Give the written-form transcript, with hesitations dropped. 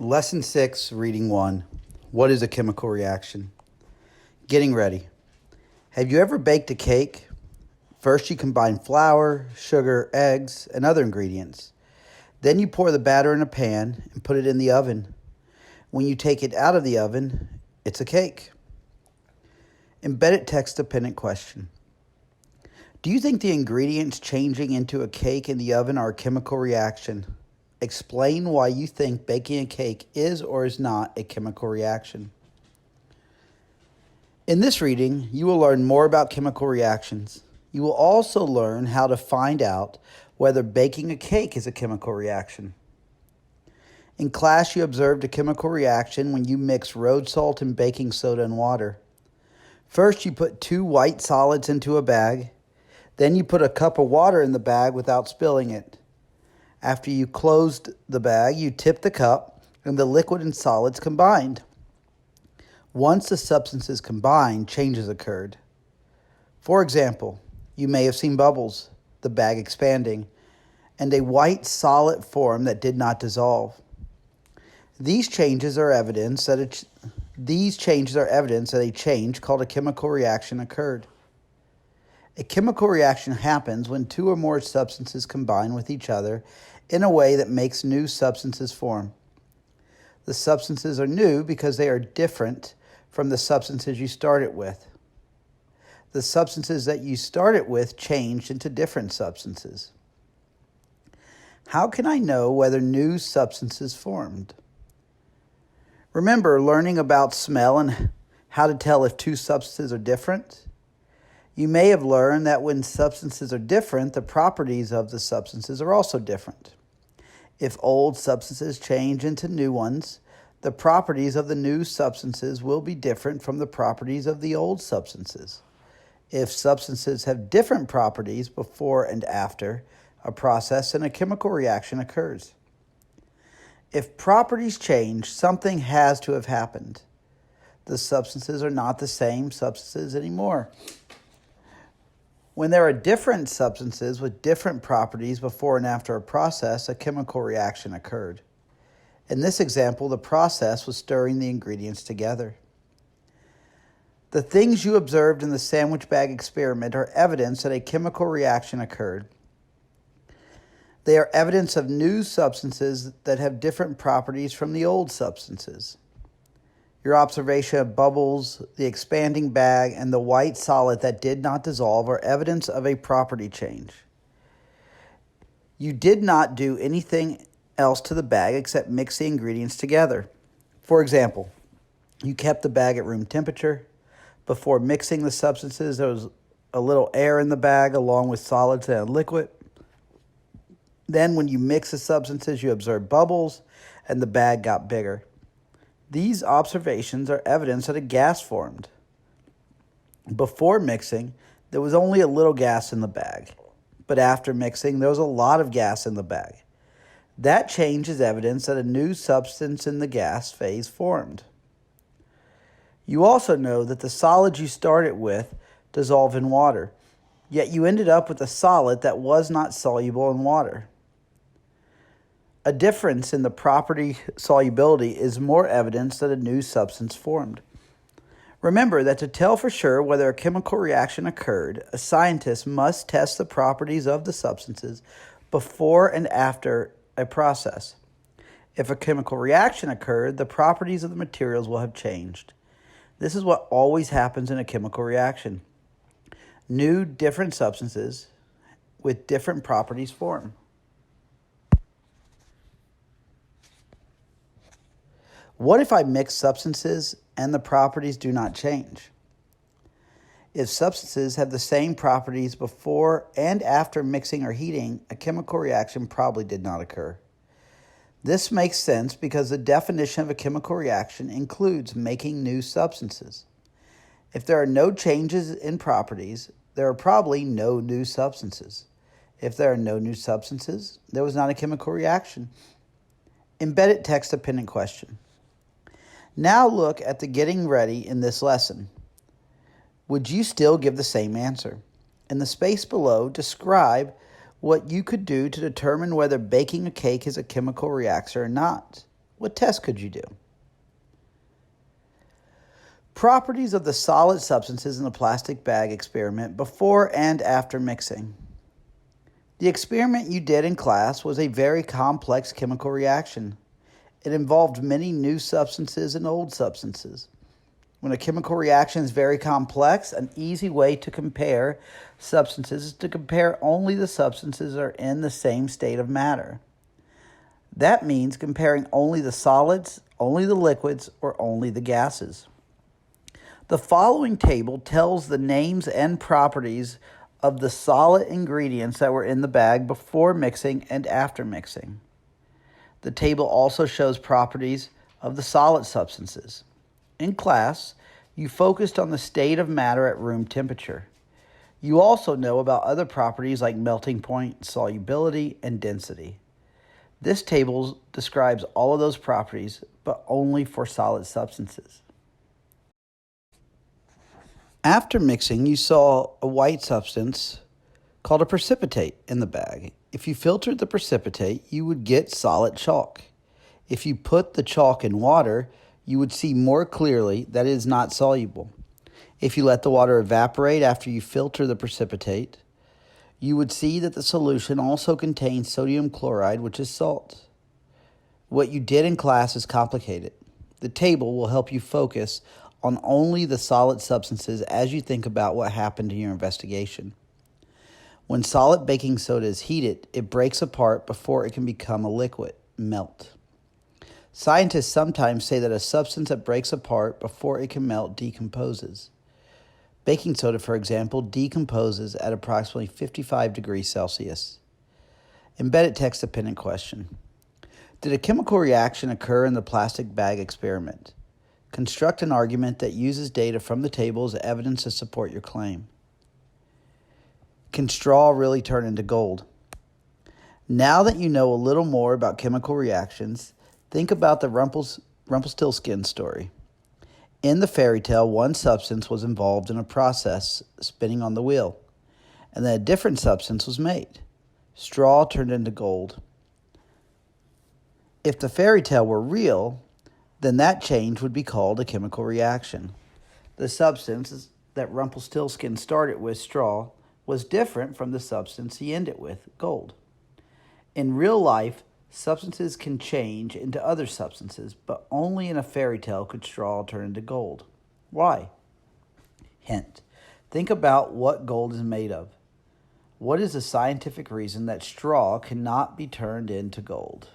Lesson 6, Reading 1. What is a chemical reaction? Getting ready. Have you ever baked a cake? First, you combine flour, sugar, eggs, and other ingredients. Then you pour the batter in a pan and put it in the oven. When you take it out of the oven, it's a cake. Embedded text-dependent question. Do you think the ingredients changing into a cake in the oven are a chemical reaction? Explain why you think baking a cake is or is not a chemical reaction. In this reading, you will learn more about chemical reactions. You will also learn how to find out whether baking a cake is a chemical reaction. In class, you observed a chemical reaction when you mix road salt and baking soda and water. First, you put 2 white solids into a bag. Then you put a cup of water in the bag without spilling it. After you closed the bag, you tipped the cup and the liquid and solids combined. Once the substances combined, changes occurred. For example, you may have seen bubbles, the bag expanding, and a white solid form that did not dissolve. These changes are evidence that a change called a chemical reaction occurred. A chemical reaction happens when 2 or more substances combine with each other in a way that makes new substances form. The substances are new because they are different from the substances you started with. The substances that you started with changed into different substances. How can I know whether new substances formed? Remember learning about smell and how to tell if 2 substances are different? You may have learned that when substances are different, the properties of the substances are also different. If old substances change into new ones, the properties of the new substances will be different from the properties of the old substances. If substances have different properties before and after a process, then a chemical reaction occurs. If properties change, something has to have happened. The substances are not the same substances anymore. When there are different substances with different properties before and after a process, a chemical reaction occurred. In this example, the process was stirring the ingredients together. The things you observed in the sandwich bag experiment are evidence that a chemical reaction occurred. They are evidence of new substances that have different properties from the old substances. Your observation of bubbles, the expanding bag, and the white solid that did not dissolve are evidence of a property change. You did not do anything else to the bag except mix the ingredients together. For example, you kept the bag at room temperature. Before mixing the substances, there was a little air in the bag along with solids and liquid. Then when you mix the substances, you observed bubbles and the bag got bigger. These observations are evidence that a gas formed. Before mixing, there was only a little gas in the bag, but after mixing, there was a lot of gas in the bag. That change is evidence that a new substance in the gas phase formed. You also know that the solids you started with dissolve in water, yet you ended up with a solid that was not soluble in water. A difference in the property solubility is more evidence that a new substance formed. Remember that to tell for sure whether a chemical reaction occurred, a scientist must test the properties of the substances before and after a process. If a chemical reaction occurred, the properties of the materials will have changed. This is what always happens in a chemical reaction. New, different substances with different properties form. What if I mix substances and the properties do not change? If substances have the same properties before and after mixing or heating, a chemical reaction probably did not occur. This makes sense because the definition of a chemical reaction includes making new substances. If there are no changes in properties, there are probably no new substances. If there are no new substances, there was not a chemical reaction. Embedded text-dependent question. Now look at the getting ready in this lesson. Would you still give the same answer? In the space below, describe what you could do to determine whether baking a cake is a chemical reaction or not. What test could you do? Properties of the solid substances in the plastic bag experiment before and after mixing. The experiment you did in class was a very complex chemical reaction. It involved many new substances and old substances. When a chemical reaction is very complex, an easy way to compare substances is to compare only the substances that are in the same state of matter. That means comparing only the solids, only the liquids, or only the gases. The following table tells the names and properties of the solid ingredients that were in the bag before mixing and after mixing. The table also shows properties of the solid substances. In class, you focused on the state of matter at room temperature. You also know about other properties like melting point, solubility, and density. This table describes all of those properties, but only for solid substances. After mixing, you saw a white substance called a precipitate in the bag. If you filtered the precipitate, you would get solid chalk. If you put the chalk in water, you would see more clearly that it is not soluble. If you let the water evaporate after you filter the precipitate, you would see that the solution also contains sodium chloride, which is salt. What you did in class is complicated. The table will help you focus on only the solid substances as you think about what happened in your investigation. When solid baking soda is heated, it breaks apart before it can become a liquid, melt. Scientists sometimes say that a substance that breaks apart before it can melt decomposes. Baking soda, for example, decomposes at approximately 55 degrees Celsius. Embedded text-dependent question. Did a chemical reaction occur in the plastic bag experiment? Construct an argument that uses data from the table as evidence to support your claim. Can straw really turn into gold? Now that you know a little more about chemical reactions, think about the Rumpelstiltskin story. In the fairy tale, one substance was involved in a process spinning on the wheel, and then a different substance was made. Straw turned into gold. If the fairy tale were real, then that change would be called a chemical reaction. The substance that Rumpelstiltskin started with, straw, was different from the substance he ended with, gold. In real life, substances can change into other substances, but only in a fairy tale could straw turn into gold. Why? Hint. Think about what gold is made of. What is the scientific reason that straw cannot be turned into gold?